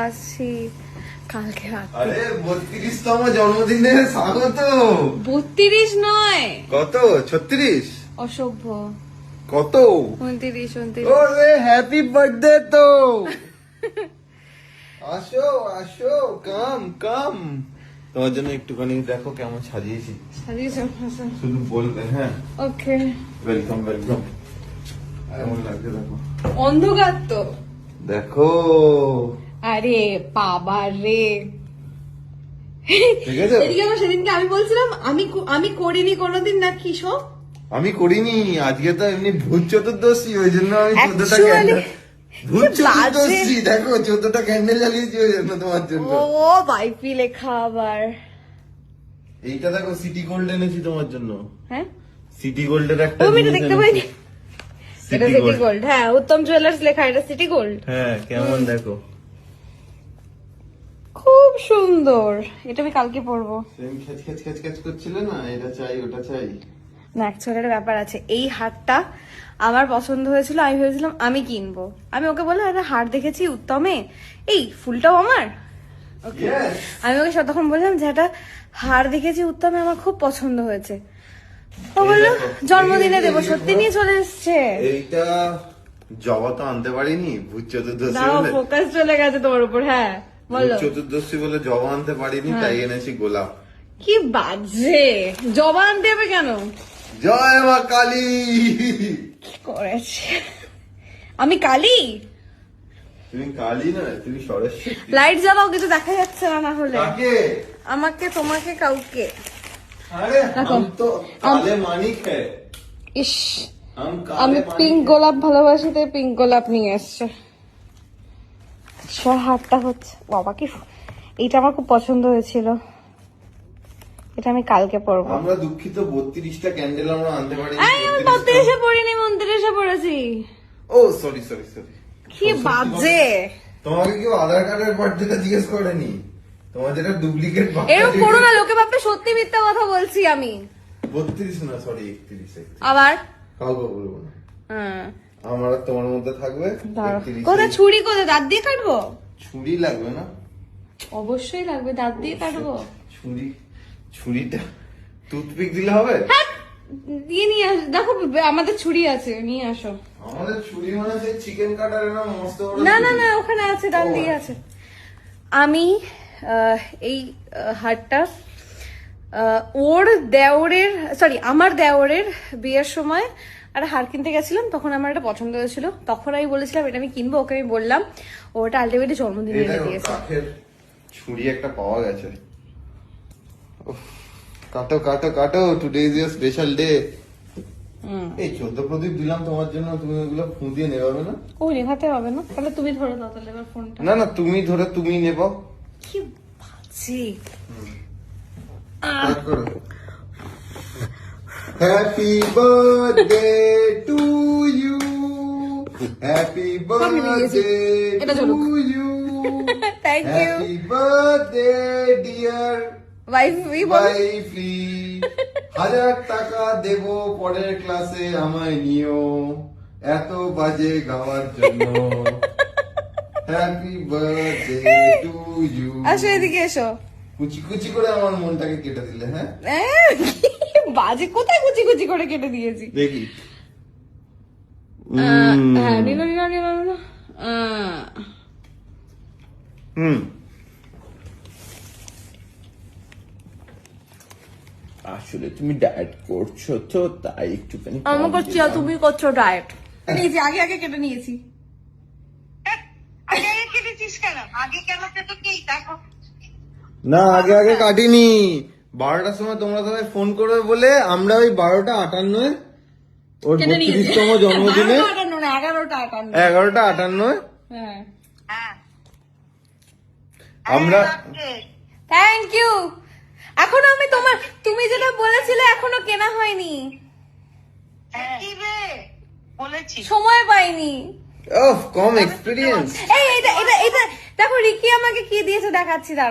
আসছি কালকে রাতে। আরে 32তম জন্মদিনে স্বাগত। 32 নয়, কত? 36? অসভ্য। কত? 29। ওরে হ্যাপি বার্থডে তো। আসো আসো, কাম কাম। তোমার জন্য একটুখানি দেখো কেমন সাজিয়েছি। শুধু বলবে হ্যাঁ। ওকে, ওয়েলকাম ওয়েলকাম। কেমন লাগছে দেখো। অন্ধকার তো। দেখো আরে বাবা রে, ঠিক আছে। এদিকে আমার সেদিনকে আমি বলছিলাম আমি করিনি কোনোদিন, না কি সব আমি করিনি, আজকে তো এমনি ভূত চতুর্দশী, ওই জন্য আমি 14টা Actually, ক্যান্ডেল। ভূত কি বাজে। চতুর্দশী দেখো, 14টা ক্যান্ডেল জ্বালিয়েছি ওই জন্য তোমার জন্য। ও বাইপি লেখা আবার। এইটা দেখো, সিটি গোল্ড এনেছি তোমার জন্য। হ্যাঁ, সিটি গোল্ডের একটা আমি এটা জিনিস দেখতে এনেছি। পাইনি। এটা সিটি সিটি গোল্ড। গোল্ড, হ্যাঁ উত্তম জুয়েলার্স লেখা, এটা সিটি গোল্ড। হ্যাঁ, কেমন দেখো। খুব সুন্দর, এটা আমি কালকে পরবো। সেম খেচ খেচ খেচ খেচ করছিলে না, এটা চাই ওটা চাই। না, অ্যাকচুয়ালি একটা ব্যাপার আছে, এই হারটা আমার পছন্দ হয়েছিল, আমি ভেবেছিলাম আমি কিনবো। আমি ওকে বললাম একটা হার দেখেছি উত্তমে, এই ফুলটাও আমার। ওকে, Yes. আমি ওকে তখন বললাম যে একটা হার দেখেছি উত্তমে, আমার খুব পছন্দ হয়েছে। ও বললো দেখো, জন্মদিনে এই দেবো, যে সত্যি দেখো। নিয়ে চলে এসছে। এইটা জবা তো আনতে পারিনি, ভূত চতুর্দশী দাও, বলে। ফোকাস চলে গেছে তোমার উপর। হ্যাঁ ভূত বলো, চতুর্দশী বলে জবা আনতে পারিনি, হ্যাঁ। তাই এনেছি গোলাপ। কি বাজে, জবা আনতে হবে কেন? জয় মা কালী। কি করেছে, আমি কালি? তুমি কালী না, তুমি সরস্বতী। লাইট জ্বালাও, কিছু দেখা যাচ্ছে না, না হলে কাকে? আমাকে, তোমাকে, কাউকে। আরে দেখো, हम तो काले मानिक है। ইস, हम আমি काले পিঙ্ক मानिक গোলাপ ভালোবাসি, তাই পিঙ্ক গোলাপ নিয়ে এসছে। হারটা হচ্ছে বাবা, কি এইটা আমার খুব পছন্দ হয়েছিল, এটা আমি কালকে পরবো। আমরা দুঃখিত, 32টা ক্যান্ডেল আমরা আনতে পারিনি। আমি মন্দিরে এসে পড়িনি, মন্দিরে এসে পড়েছি। ও সরি সরি সরি। কি বাজে, তোমাকে কেউ আধার কার্ডের বার্থডেটা জিজ্ঞেস করেনি? তোমার যেটা ডুপ্লিকেট এরকম করো না, লোকে ভাববে সত্যি মিথ্যা কথা বলছি আমি। 32 না, সরি 31। আবার কাউকে বলবো না, হ্যাঁ, আমার আর তোমার মধ্যে থাকবে। দাঁড়াও। 31 কোথায় ছুরি, কোথায় দাঁত দিয়ে কাটবো? ছুরি লাগবে না? অবশ্যই লাগবে, দাঁত দিয়ে কাটবো। ছুরিটা টুথপিক দিলে হবে? হ্যাঁ, দিয়ে নিয়ে আস, দেখো আমাদের ছুরি আছে, নিয়ে আসো। আমাদের ছুরি মানে সেই চিকেন কাটার না, মস্ত বড় না ছুরি। না না, ওখানে আছে, ডাল দিয়ে আছে। আমি এই হারটা ওর দেওরের, সরি আমার দেওরের বিয়ের সময় একটা হার কিনতে গেছিলাম, তখন আমার এটা পছন্দ হয়েছিল, তখন আমি বলেছিলাম এটা আমি কিনবো, ওকে আমি বললাম, ওটা আলটিমেটলি জন্মদিনে এই এনে দেখো, দিয়েছে। কাঠের ছুরি একটা পাওয়া গেছে। উফ, কাটো কাটো কাটো, today is your special day. এই 14 প্রদীপ দিলাম তোমার জন্য, তুমি ওগুলো ফু দিয়ে নেবাবে না? ও নেভাতে হবে না, তাহলে তুমি ধরে দাও তাহলে এবার ফোনটা। না না, তুমি ধরে তুমি নেবা। কি বাজে। স্টার্ট করো। Happy birthday to you, happy birthday এটা টু চলুক। You, thank you happy birthday dear wifey. Wifey. 1000 টাকা দেব পরের ক্লাসে, আমায় নিও এত বাজে গাওয়ার জন্য। Happy birthday to you. আসো এদিকে এসো। কুচি কুচি করে আমার মনটাকে কেটে দিলে। হ্যাঁ কি বাজে, কোথায় কুচি কুচি করে কেটে দিয়েছি। দেখি। হ্যাঁ, নিলো নিলো নিলো নিলো। আসলে তুমি ডায়েট করছো তো, তাই একটুখানি কম আমি করছি আর দিলাম। তুমি করছো ডায়েট। নিয়েছি, আগে আগে কেটে নিয়েছি। আগে আগে কেটেছিস কেন? আগে কেন কেটো কি দেখো? না, আগে আগে কাটিনি। 12টার সময় তোমরা সবাই ফোন করবে বলে আমরা ওই 12:58 ওর কেটে নিয়েছি। 32তম জন্মদিনে 12টা 58 না, 11টা 58। 11:58 হ্যাঁ, হ্যাঁ আমরা থ্যাংক ইউ। এখনো আমি তোমার, তুমি যেটা বলেছিলে এখনো কেনা হয়নি, কি রে বলেছি? সময় পাইনি। কম এক্সপিরিয়েন্স। এই এটা এটা এটা দেখো, রিকি আমাকে কি দিয়েছে দেখাচ্ছি, দাঁড়াও।